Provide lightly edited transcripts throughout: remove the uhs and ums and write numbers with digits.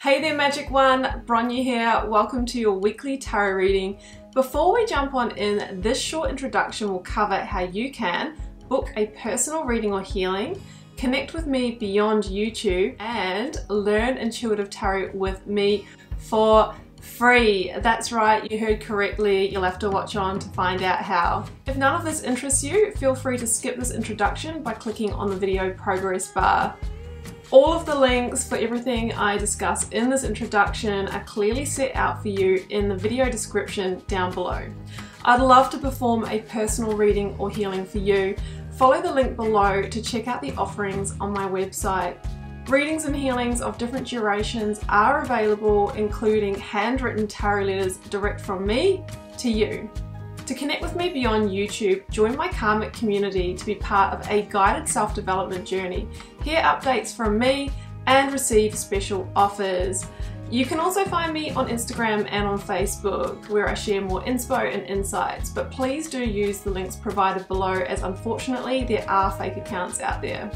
Hey there Magic One, Bronya here. Welcome to your weekly tarot reading. Before we jump on in, this short introduction will cover how you can book a personal reading or healing, connect with me beyond YouTube, and learn intuitive tarot with me for free. That's right, you heard correctly. You'll have to watch on to find out how. If none of this interests you, feel free to skip this introduction by clicking on the video progress bar. All of the links for everything I discuss in this introduction are clearly set out for you in the video description down below. I'd love to perform a personal reading or healing for you. Follow the link below to check out the offerings on my website. Readings and healings of different durations are available, including handwritten tarot letters direct from me to you. To connect with me beyond YouTube, join my karmic community to be part of a guided self-development journey, hear updates from me, and receive special offers. You can also find me on Instagram and on Facebook, where I share more inspo and insights, but please do use the links provided below, as unfortunately there are fake accounts out there.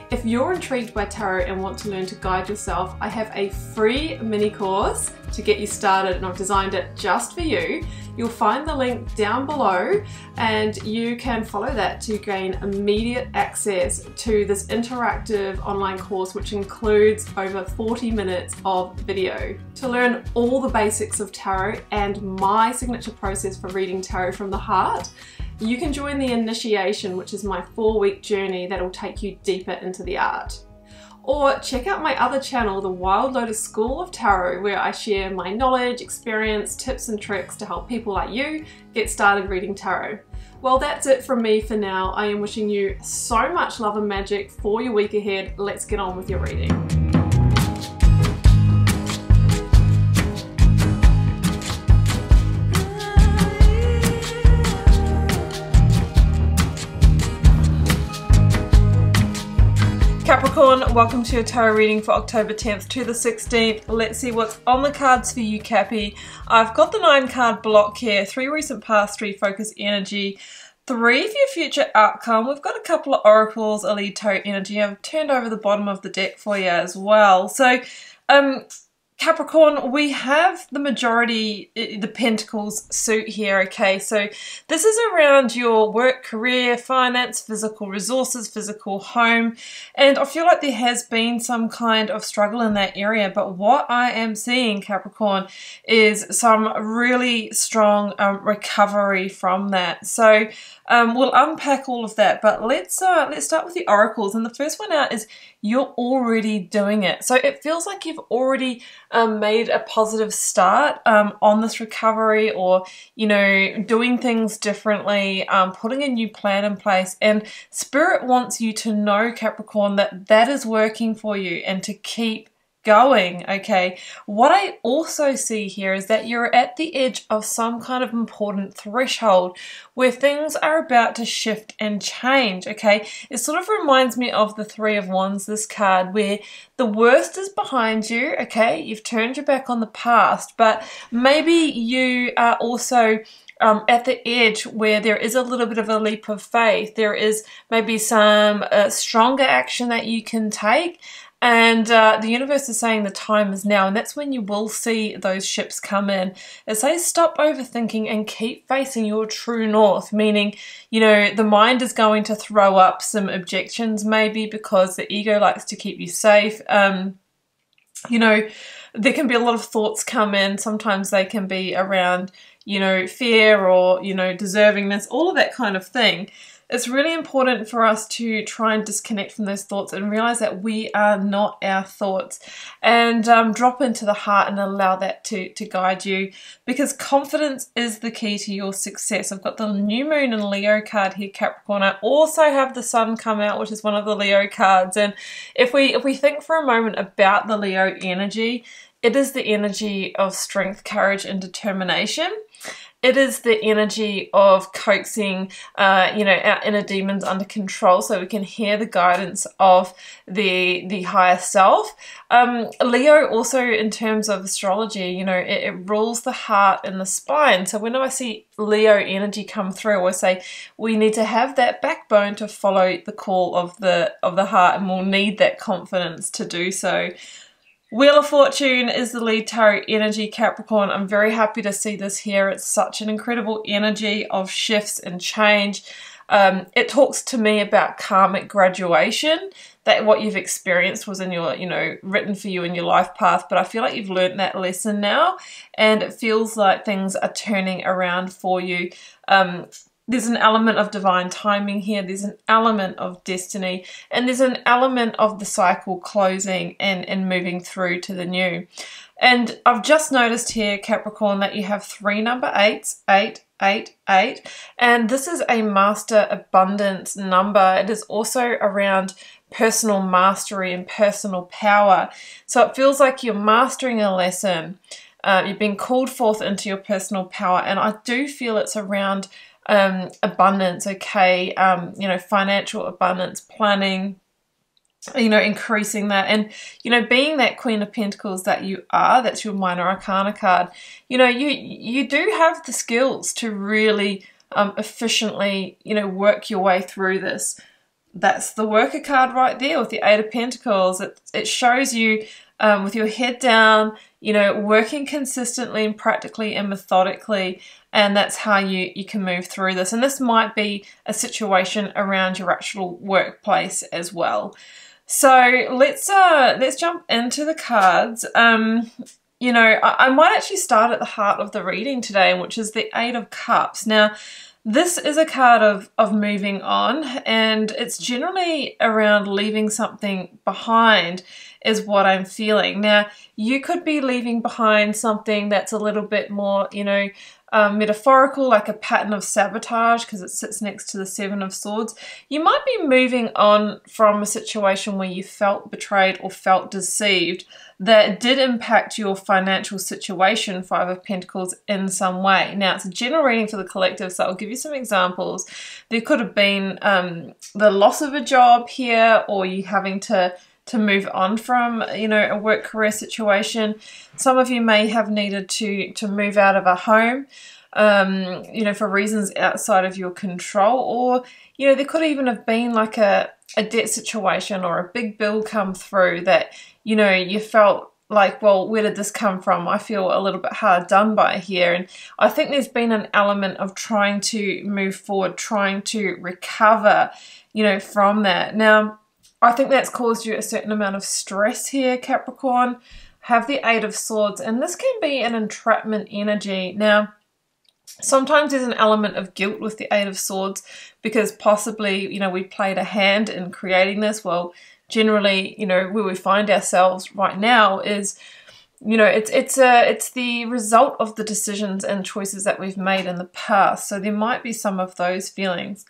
If you're intrigued by tarot and want to learn to guide yourself, I have a free mini course to get you started, and I've designed it just for you. You'll find the link down below and you can follow that to gain immediate access to this interactive online course, which includes over 40 minutes of video. To learn all the basics of tarot and my signature process for reading tarot from the heart, you can join the initiation, which is my 4-week journey that'll take you deeper into the art. Or check out my other channel, the Wild Lotus School of Tarot, where I share my knowledge, experience, tips and tricks to help people like you get started reading tarot. Well, that's it from me for now. I am wishing you so much love and magic for your week ahead. Let's get on with your reading. Capricorn, welcome to your tarot reading for October 10th to the 16th. Let's see what's on the cards for you, Cappy. I've got the 9 card block here, 3 recent past, 3 focus energy, 3 for your future outcome. We've got a couple of oracles, a lead tarot energy. I've turned over the bottom of the deck for you as well. So, Capricorn, we have the majority, the Pentacles suit here, okay? So this is around your work, career, finance, physical resources, physical home, and I feel like there has been some kind of struggle in that area, but what I am seeing, Capricorn, is some really strong recovery from that. So we'll unpack all of that, but let's start with the oracles, and the first one out is you're already doing it. So it feels like you've already made a positive start on this recovery, or, you know, doing things differently, putting a new plan in place, and Spirit wants you to know, Capricorn, that that is working for you and to keep going, okay? What I also see here is that you're at the edge of some kind of important threshold where things are about to shift and change, okay? It sort of reminds me of the 3 of Wands, this card, where the worst is behind you, okay? You've turned your back on the past, but maybe you are also at the edge where there is a little bit of a leap of faith. There is maybe some stronger action that you can take. And the universe is saying the time is now, and that's when you will see those ships come in. It says stop overthinking and keep facing your true north, meaning, you know, the mind is going to throw up some objections maybe because the ego likes to keep you safe. You know, there can be a lot of thoughts come in. Sometimes they can be around, you know, fear or, you know, deservingness, all of that kind of thing. It's really important for us to try and disconnect from those thoughts and realize that we are not our thoughts, and drop into the heart and allow that to guide you, because confidence is the key to your success. I've got the new moon and Leo card here, Capricorn. I also have the sun come out, which is one of the Leo cards. And if we think for a moment about the Leo energy, it is the energy of strength, courage, and determination. It is the energy of coaxing, you know, our inner demons under control so we can hear the guidance of the higher self. Leo also, in terms of astrology, you know, it rules the heart and the spine. So whenever I see Leo energy come through, I say we need to have that backbone to follow the call of the heart, and we'll need that confidence to do so. Wheel of Fortune is the lead tarot energy, Capricorn. I'm very happy to see this here. It's such an incredible energy of shifts and change. It talks to me about karmic graduation, that what you've experienced was in your, written for you in your life path, but I feel like you've learned that lesson now, and it feels like things are turning around for you. There's an element of divine timing here, there's an element of destiny, and there's an element of the cycle closing and moving through to the new. And I've just noticed here, Capricorn, that you have 3 number 8s, 8, 8, 8, and this is a master abundance number. It is also around personal mastery and personal power. So it feels like you're mastering a lesson. You've been called forth into your personal power, and I do feel it's around abundance, okay, financial abundance, planning, increasing that, and being that Queen of Pentacles that you are, that's your minor arcana card. You do have the skills to really efficiently work your way through this. That's the worker card right there with the 8 of Pentacles. It shows you with your head down, working consistently and practically and methodically, and that's how you can move through this. And this might be a situation around your actual workplace as well. So let's jump into the cards. I might actually start at the heart of the reading today, which is the 8 of Cups. Now, this is a card of moving on, and it's generally around leaving something behind is what I'm feeling. Now, you could be leaving behind something that's a little bit more, metaphorical, like a pattern of sabotage, because it sits next to the 7 of Swords. You might be moving on from a situation where you felt betrayed or felt deceived that did impact your financial situation, 5 of Pentacles, in some way. Now, it's a general reading for the collective, so I'll give you some examples. There could have been the loss of a job here, or you having to move on from, a work career situation. Some of you may have needed to move out of a home, for reasons outside of your control, or, there could even have been like a debt situation or a big bill come through that, you felt like, well, where did this come from? I feel a little bit hard done by here. And I think there's been an element of trying to move forward, trying to recover, from that. Now, I think that's caused you a certain amount of stress here, Capricorn. Have the 8 of Swords, and this can be an entrapment energy. Now, sometimes there's an element of guilt with the 8 of Swords because possibly, we played a hand in creating this. Well, generally, where we find ourselves right now is, it's the result of the decisions and choices that we've made in the past. So there might be some of those feelings.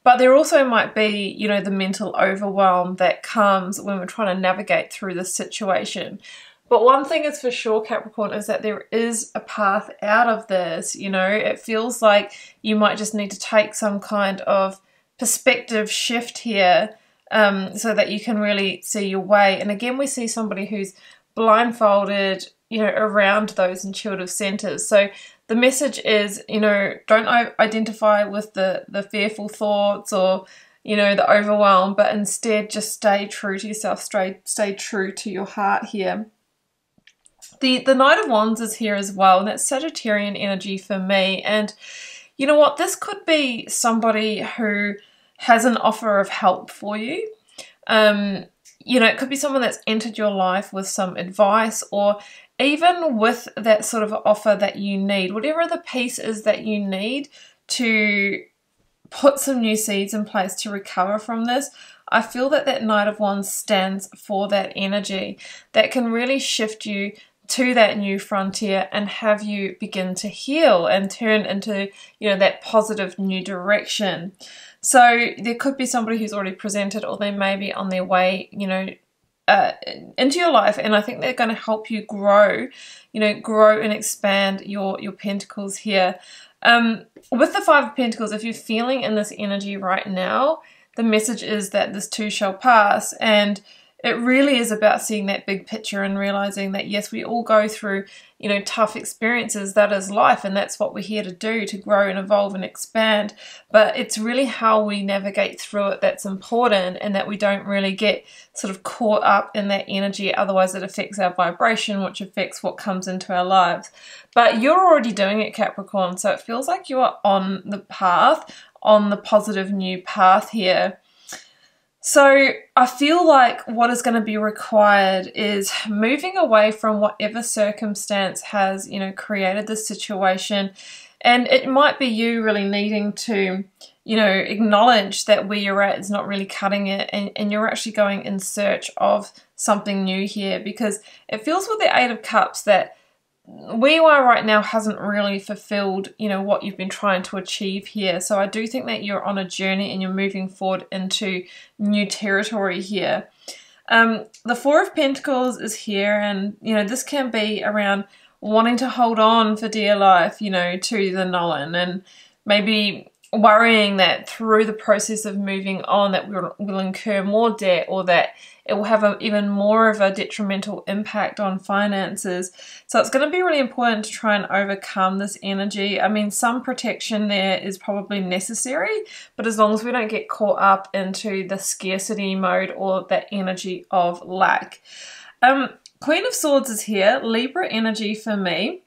But there also might be, the mental overwhelm that comes when we're trying to navigate through this situation. But one thing is for sure, Capricorn, is that there is a path out of this. It feels like you might just need to take some kind of perspective shift here so that you can really see your way. And again, we see somebody who's blindfolded, around those intuitive centers. So the message is, don't identify with the fearful thoughts or, the overwhelm, but instead just stay true to yourself, stay true to your heart here. The Knight of Wands is here as well, and that's Sagittarian energy for me. And you know what? This could be somebody who has an offer of help for you. It could be someone that's entered your life with some advice, or even with that sort of offer that you need, whatever the piece is that you need to put some new seeds in place to recover from this. I feel that Knight of Wands stands for that energy that can really shift you to that new frontier and have you begin to heal and turn into, that positive new direction. So there could be somebody who's already presented, or they may be on their way, into your life, and I think they're going to help you grow and expand your pentacles here. With the 5 of Pentacles, if you're feeling in this energy right now, the message is that this too shall pass, and it really is about seeing that big picture and realizing that yes, we all go through, you know, tough experiences. That is life, and that's what we're here to do, to grow and evolve and expand. But it's really how we navigate through it that's important, and that we don't really get sort of caught up in that energy. Otherwise it affects our vibration, which affects what comes into our lives. But you're already doing it, Capricorn, so it feels like you are on the path, on the positive new path here. So I feel like what is going to be required is moving away from whatever circumstance has, you know, created this situation. And it might be you really needing to, you know, acknowledge that where you're at is not really cutting it, and you're actually going in search of something new here, because it feels with the Eight of Cups that where you are right now hasn't really fulfilled, you know, what you've been trying to achieve here. So I do think that you're on a journey and you're moving forward into new territory here. The Four of Pentacles is here, and, you know, this can be around wanting to hold on for dear life, you know, to the known, and maybe worrying that through the process of moving on that we'll incur more debt, or that it will have even more of a detrimental impact on finances. So it's going to be really important to try and overcome this energy. I mean, some protection there is probably necessary, but as long as we don't get caught up into the scarcity mode or that energy of lack. Queen of Swords is here, Libra energy for me.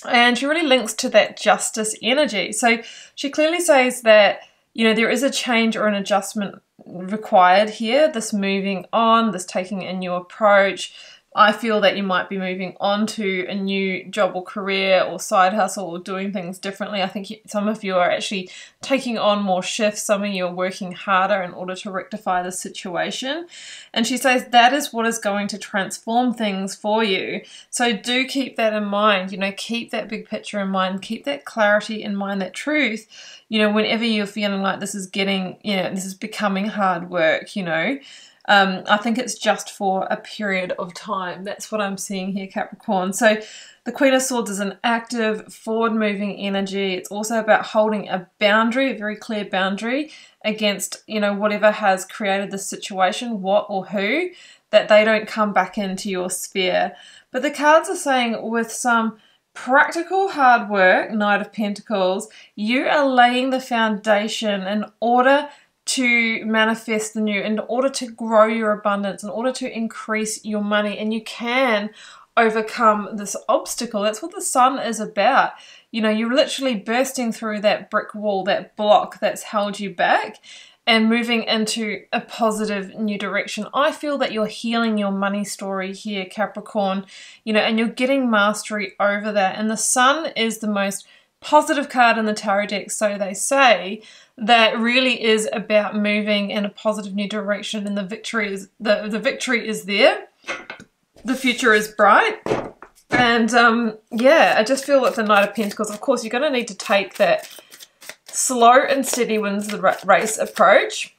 And she really links to that justice energy. So she clearly says that, you know, there is a change or an adjustment required here, this moving on, this taking a new approach. I feel that you might be moving on to a new job or career or side hustle, or doing things differently. I think some of you are actually taking on more shifts. Some of you are working harder in order to rectify the situation. And she says that is what is going to transform things for you. So do keep that in mind, you know, keep that big picture in mind, keep that clarity in mind, that truth, you know, whenever you're feeling like this is getting, you know, this is becoming hard work, you know. I think it's just for a period of time. That's what I'm seeing here, Capricorn. So the Queen of Swords is an active, forward-moving energy. It's also about holding a boundary, a very clear boundary against, you know, whatever has created this situation, what or who, that they don't come back into your sphere. But the cards are saying with some practical hard work, Knight of Pentacles, you are laying the foundation in order to manifest the new, in order to grow your abundance, in order to increase your money, and you can overcome this obstacle. That's what the Sun is about. You know, you're literally bursting through that brick wall, that block that's held you back, and moving into a positive new direction. I feel that you're healing your money story here, Capricorn, you know, and you're getting mastery over that. And the Sun is the most positive card in the tarot deck, so they say, that really is about moving in a positive new direction, and the victory is the victory is there. The future is bright. And yeah, I just feel with the Knight of Pentacles, of course, you're going to need to take that slow and steady wins the race approach.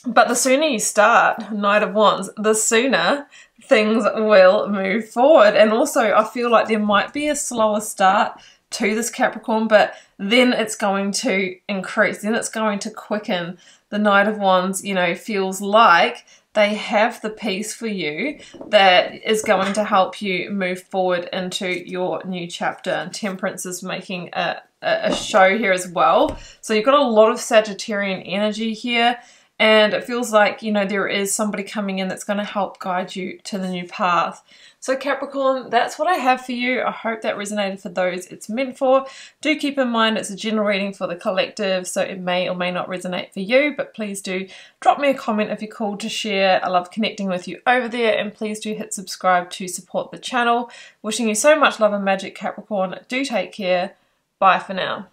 But the sooner you start, Knight of Wands, the sooner things will move forward. And also, I feel like there might be a slower start to this, Capricorn, but then it's going to increase, then it's going to quicken. The Knight of Wands, you know, feels like they have the piece for you that is going to help you move forward into your new chapter. And Temperance is making a show here as well. So you've got a lot of Sagittarian energy here, and it feels like, you know, there is somebody coming in that's going to help guide you to the new path. So Capricorn, that's what I have for you. I hope that resonated for those it's meant for. Do keep in mind it's a general reading for the collective, so it may or may not resonate for you, but please do drop me a comment if you're called to share. I love connecting with you over there, and please do hit subscribe to support the channel. Wishing you so much love and magic, Capricorn. Do take care. Bye for now.